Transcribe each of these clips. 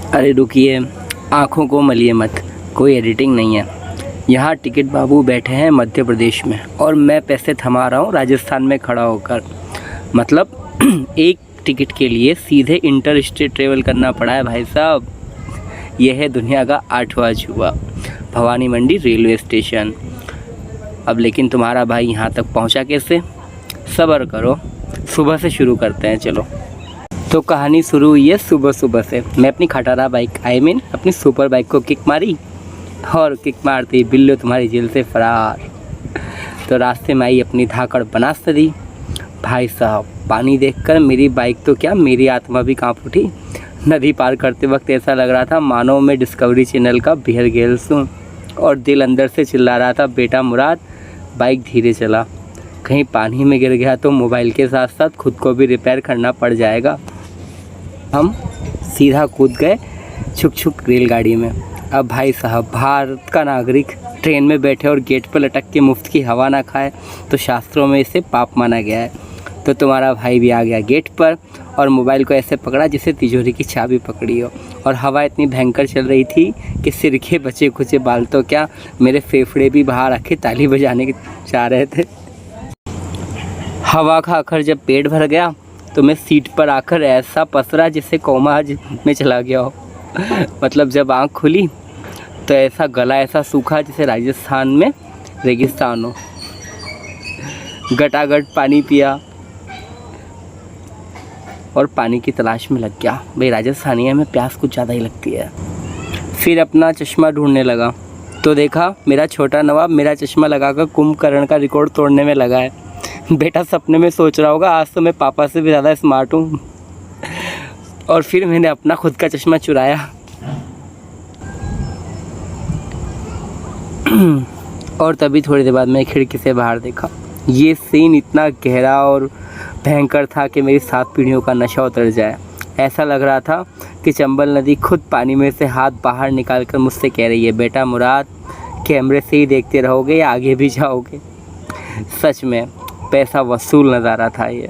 अरे रुकिए, आँखों को मलिए मत, कोई एडिटिंग नहीं है। यहाँ टिकट बाबू बैठे हैं मध्य प्रदेश में और मैं पैसे थमा रहा हूँ राजस्थान में खड़ा होकर। मतलब एक टिकट के लिए सीधे इंटर स्टेट ट्रेवल करना पड़ा है भाई साहब। यह है दुनिया का 8वां अजूबा, भवानी मंडी रेलवे स्टेशन। अब लेकिन तुम्हारा भाई यहाँ तक पहुँचा कैसे? सब्र करो, सुबह से शुरू करते हैं चलो। तो कहानी शुरू हुई है सुबह सुबह से। मैं अपनी खटारा बाइक अपनी सुपर बाइक को किक मारी और किक मारते ही बिल्लो तुम्हारी जेल से फरार। तो रास्ते में आई अपनी धाकड़ बनास दी। भाई साहब पानी देखकर मेरी बाइक तो क्या, मेरी आत्मा भी कांप उठी। नदी पार करते वक्त ऐसा लग रहा था मानो मैं डिस्कवरी चैनल का बियर गेल्स हूँ और दिल अंदर से चिल्ला रहा था, बेटा मुराद बाइक धीरे चला, कहीं पानी में गिर गया तो मोबाइल के साथ साथ खुद को भी रिपेयर करना पड़ जाएगा। हम सीधा कूद गए छुक छुक रेलगाड़ी में। अब भाई साहब भारत का नागरिक ट्रेन में बैठे और गेट पर लटक के मुफ्त की हवा ना खाए तो शास्त्रों में इसे पाप माना गया है। तो तुम्हारा भाई भी आ गया गेट पर और मोबाइल को ऐसे पकड़ा जैसे तिजोरी की चाबी पकड़ी हो। और हवा इतनी भयंकर चल रही थी कि सिर के बचे खुचे बाल तो क्या, मेरे फेफड़े भी बाहर रखे ताली बजाने चाह रहे थे। हवा खाकर जब पेट भर गया तो मैं सीट पर आकर ऐसा पसरा जैसे कोमा में चला गया हो। मतलब जब आँख खुली तो ऐसा गला ऐसा सूखा जैसे राजस्थान में रेगिस्तान हो। गटागट पानी पिया और पानी की तलाश में लग गया। भाई राजस्थानी है, में प्यास कुछ ज़्यादा ही लगती है। फिर अपना चश्मा ढूंढने लगा तो देखा मेरा छोटा नवाब मेरा चश्मा लगाकर कुंभकर्ण का रिकॉर्ड तोड़ने में लगा है। बेटा सपने में सोच रहा होगा आज तो मैं पापा से भी ज़्यादा स्मार्ट हूँ। और फिर मैंने अपना खुद का चश्मा चुराया और तभी थोड़ी देर बाद मैं खिड़की से बाहर देखा। ये सीन इतना गहरा और भयंकर था कि मेरी 7 पीढ़ियों का नशा उतर जाए। ऐसा लग रहा था कि चंबल नदी खुद पानी में से हाथ बाहर निकालकर मुझसे कह रही है, बेटा मुराद कैमरे से ही देखते रहोगे या आगे भी जाओगे। सच में पैसा वसूल नज़ारा था ये।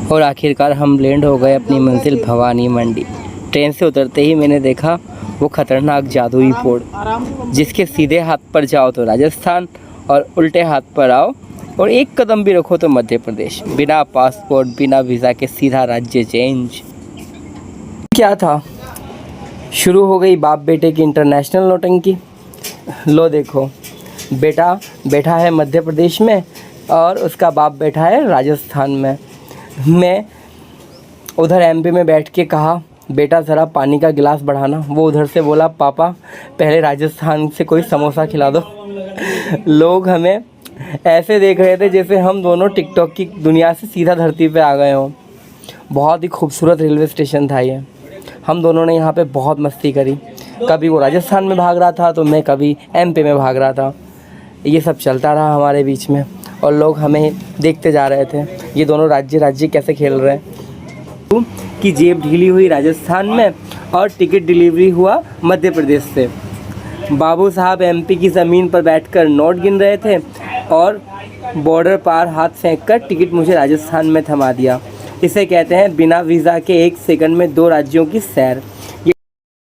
और आखिरकार हम लैंड हो गए अपनी मंजिल भवानी मंडी। ट्रेन से उतरते ही मैंने देखा वो खतरनाक जादुई बोर्ड जिसके सीधे हाथ पर जाओ तो राजस्थान और उल्टे हाथ पर आओ और एक कदम भी रखो तो मध्य प्रदेश। बिना पासपोर्ट बिना वीज़ा के सीधा राज्य चेंज। क्या था, शुरू हो गई बाप बेटे की इंटरनेशनल नौटंकी। लो देखो, बेटा बैठा है मध्य प्रदेश में और उसका बाप बैठा है राजस्थान में। मैं उधर एमपी में बैठ के कहा, बेटा ज़रा पानी का गिलास बढ़ाना। वो उधर से बोला, पापा पहले राजस्थान से कोई समोसा खिला दो। लोग हमें ऐसे देख रहे थे जैसे हम दोनों टिकटॉक की दुनिया से सीधा धरती पे आ गए हों। बहुत ही खूबसूरत रेलवे स्टेशन था ये। हम दोनों ने यहाँ पे बहुत मस्ती करी। कभी वो राजस्थान में भाग रहा था तो मैं कभी एमपी में भाग रहा था। ये सब चलता रहा हमारे बीच में और लोग हमें देखते जा रहे थे, ये दोनों राज्य कैसे खेल रहे हैं। कि जेब ढीली हुई राजस्थान में और टिकट डिलीवरी हुआ मध्य प्रदेश से। बाबू साहब एमपी की ज़मीन पर बैठकर नोट गिन रहे थे और बॉर्डर पार हाथ फेंककर टिकट मुझे राजस्थान में थमा दिया। इसे कहते हैं बिना वीज़ा के 1 सेकंड में 2 राज्यों की सैर।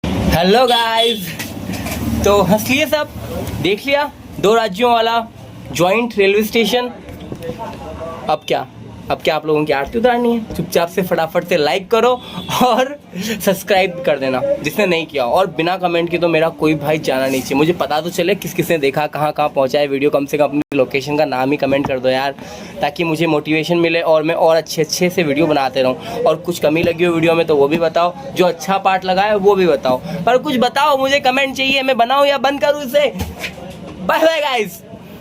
हेलो गाइस, तो हंस लिए सब, देख लिया 2 राज्यों वाला जॉइंट रेलवे स्टेशन। अब क्या आप लोगों की आरती उतारनी है? चुपचाप से फटाफट से लाइक करो और सब्सक्राइब कर देना जिसने नहीं किया। और बिना कमेंट के तो मेरा कोई भाई जाना नहीं चाहिए। मुझे पता तो चले किस किसने देखा, कहाँ पहुँचा है वीडियो। कम से कम अपनी लोकेशन का नाम ही कमेंट कर दो यार, ताकि मुझे मोटिवेशन मिले और मैं और अच्छे से वीडियो बनाते रहूँ। और कुछ कमी लगी हो वीडियो में तो वो भी बताओ, जो अच्छा पार्ट लगा है वो भी बताओ, पर कुछ बताओ, मुझे कमेंट चाहिए। मैं बनाऊँ या बंद करूँ इसे? Bye bye guys.